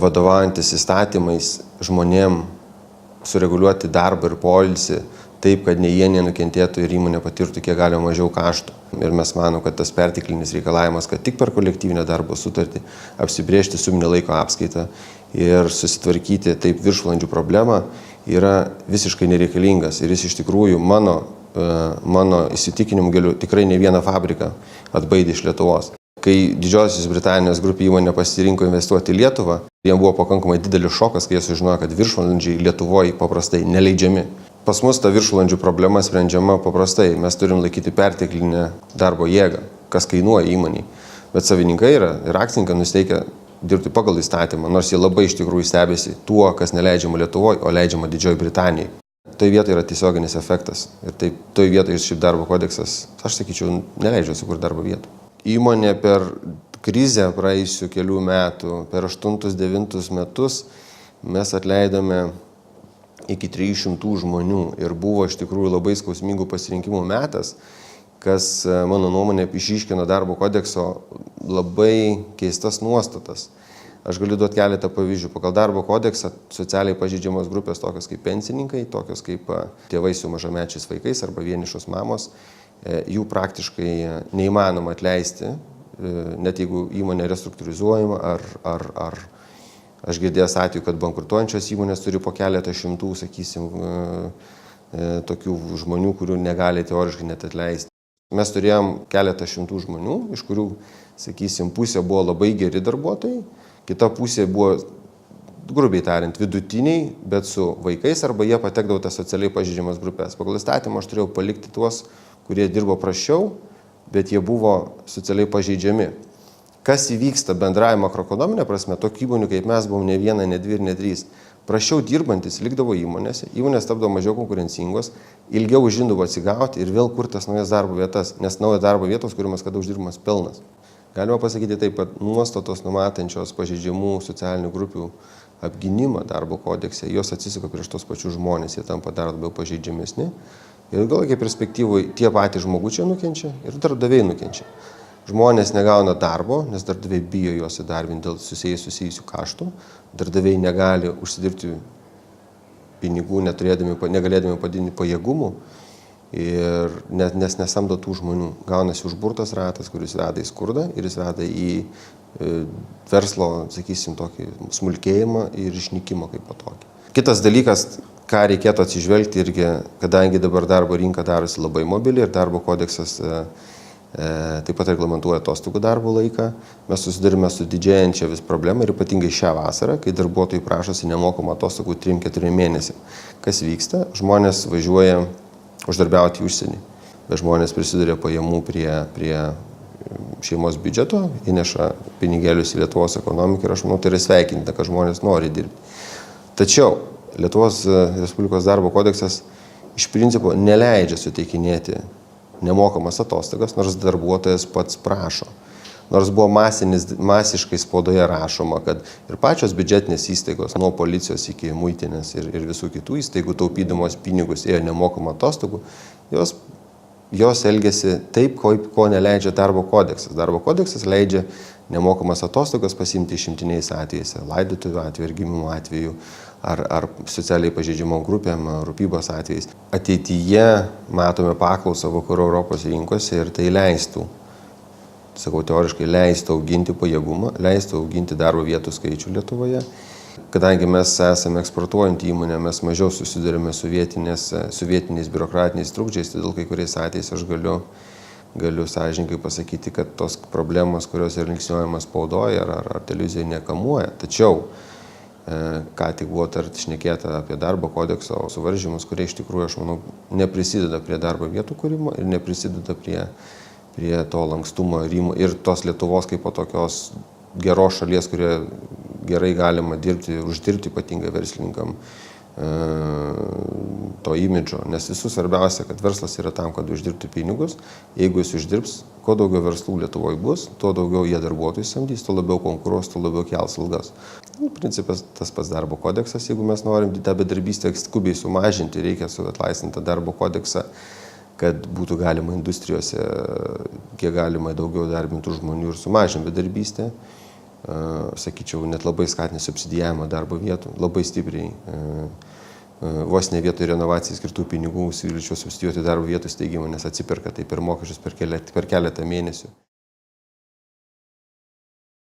vadovaujantis įstatymais žmonėm sureguliuoti darbą ir poilsį taip, kad nei jie nenukentėtų ir įmonė patirtų kiek galima mažiau kaštų. Ir mes manom, kad tas perteklinis reikalavimas, kad tik per kolektyvinę darbo sutartį apsibrėžti suminę laiko apskaitą ir susitvarkyti taip viršvalandžių problemą yra visiškai nereikalingas. Ir jis iš tikrųjų mano įsitikinimu galiu tikrai ne vieną fabriką atbaidė iš Lietuvos. Kai Didžiosios Britanijos grupė įmonė pasirinko investuoti į Lietuvą, jiems buvo pakankamai didelis šokas, kai jie sužinojo, kad viršvalandžiai Lietuvoje paprastai neleidžiami. Pas mus ta viršvalandžių problema sprendžiama paprastai. Mes turim laikyti perteklinę darbo jėgą, kas kainuoja įmoniai. Bet savininkai ir akcininkai nusiteikę dirbti pagal įstatymą, nors jie labai iš tikrųjų stebėsi tuo, kas neleidžiama Lietuvoje, o leidžiama Didžioji Britanijai. Tai vietoje yra tiesioginis efektas. Ir taip, toj vietoje šiaip darbo kodeksas, aš sakyčiau, neleidžia sukurti darbo vietų. Įmonė per krizę praėjusių kelių metų, per 8-9 metus mes atleidome iki 300 žmonių ir buvo iš tikrųjų labai skausmingų pasirinkimų metas, kas, mano nuomonė, išiškino darbo kodekso labai keistas nuostatas. Aš galiu duoti keletą pavyzdžių. Pagal darbo kodeksą socialiai pažeidžiamos grupės tokios kaip pensininkai, tokios kaip tėvai su mažamečiais vaikais arba vienišos mamos, jų praktiškai neįmanoma atleisti, net jeigu įmonė restruktūrizuojama ar aš girdėjęs atveju, kad bankrutuojančios įmonės turi po keletą šimtų, sakysim, tokių žmonių, kurių negali teoriškai net atleisti. Mes turėjom keletą šimtų žmonių, iš kurių, sakysim, pusė buvo labai geri darbuotojai, kita pusė buvo, grubiai tariant, vidutiniai, bet su vaikais arba jie patekdavo tas socialiai pažeidžiamas grupės. Pagal įstatymą aš turėjau palikti tuos, kurie dirbo prasčiau, bet jie buvo socialiai pažeidžiami. Kas įvyksta bendraja makroekonominė prasme, tokių įmonių kaip mes buvom ne viena, ne dvi ir ne trys. Prašiau dirbantis likdavo įmonėse, įmonės tapdavo mažiau konkurencingos, ilgiau užindavo atsigauti ir vėl kurtas naujas darbo vietas, nes naujas darbo vietos kūrimas kada uždirbamas pelnas. Galima pasakyti taip, kad nuostatos numatančios pažeidžiamų socialinių grupių apgynimą darbo kodekse, jos atsisuka prieš tos pačius žmonės, jie tampa dar labiau pažeidžiamesni. Ir ilgalaikėje perspektyvoje tie patys žmogučiai nukenčia ir darbdaviai nukenčia. Žmonės negauna darbo, nes darbdaviai bijo juos įdarbinti dėl susijusių kaštų. Darbdaviai negali užsidirbti pinigų, negalėdami padidinti pajėgumų, nes nesamdo tų žmonių. Gaunasi užburtas ratas, kuris veda į skurdą ir jis veda į verslo, sakysim, tokį smulkėjimą ir išnykimą kaip patokį. Kitas dalykas, ką reikėtų atsižvelgti irgi, kadangi dabar darbo rinka darosi labai mobili ir darbo kodeksas taip pat reglamentuoja atostogų darbo laiką, mes susidurime su didėjančia vis problema ir ypatingai šią vasarą, kai darbuotojai prašosi nemokamų atostogų 3-4 mėnesių. Kas vyksta? Žmonės važiuoja uždarbiauti į užsienį, bet žmonės prisiduria pajamų prie šeimos biudžeto, įneša pinigėlius į Lietuvos ekonomiką ir aš manau, tai yra sveikintina, kad žmonės nori dirbti. Tačiau Lietuvos Respublikos darbo kodeksas iš principo neleidžia suteikinėti nemokamas atostogas, nors darbuotojas pats prašo. Nors buvo masiškai spaudoje rašoma, kad ir pačios biudžetinės įstaigos, nuo policijos iki muitinės ir visų kitų įstaigų, taupydamos pinigus ėjo nemokamą atostogų, jos elgiasi taip, ko neleidžia darbo kodeksas. Darbo kodeksas leidžia nemokamas atostogas pasiimti išimtiniais atvejais, laidotuvių atveju ir gimimo atveju, ar socialiai pažeidžiamom grupėm, rūpybos atvejais. Ateityje matome paklausą vakarų Europos rinkose ir tai leistų, sakau teoriškai, leistų auginti pajėgumą, leistų auginti darbo vietų skaičių Lietuvoje. Kadangi mes esame eksportuojantį įmonę, mes mažiau susidurime su vietiniais biurokratiniais trukdžiais, todėl kai kuriais atvejais aš galiu sąžininkai pasakyti, kad tos problemos, kurios yra linksniuojamas spaudoje ar televizijoje, nekamuoja. Tačiau, ką tik buvo šnekėta apie darbo kodekso suvaržymus, kurie iš tikrųjų, aš manau, neprisideda prie darbo vietų kūrimo ir neprisideda prie to lankstumo ir tos Lietuvos kaip po tokios geros šalies, kurie gerai galima dirbti, uždirbti ypatingai verslininkam to imidžo. Nes visų svarbiausia, kad verslas yra tam, kad uždirbti pinigus. Jeigu jis uždirbs, kuo daugiau verslų Lietuvoje bus, tuo daugiau jie darbuotojų samdys, tuo labiau konkuruos, tuo labiau kels algas. Principas tas pats darbo kodeksas, jeigu mes norim tą bedarbystę skubiai sumažinti, reikia atlaisvinti darbo kodeksą, kad būtų galima industrijose kiek galima daugiau darbintų žmonių ir sumažinti bedarbystę. sakyčiau, net labai skatina subsidijavimą darbo vietų, labai stipriai. Vos ne vietoj renovacijai skirtų pinigų siūlyčiau subsidijuoti darbo vietų steigimą, nes atsiperka tai per mokesčius per keletą mėnesių.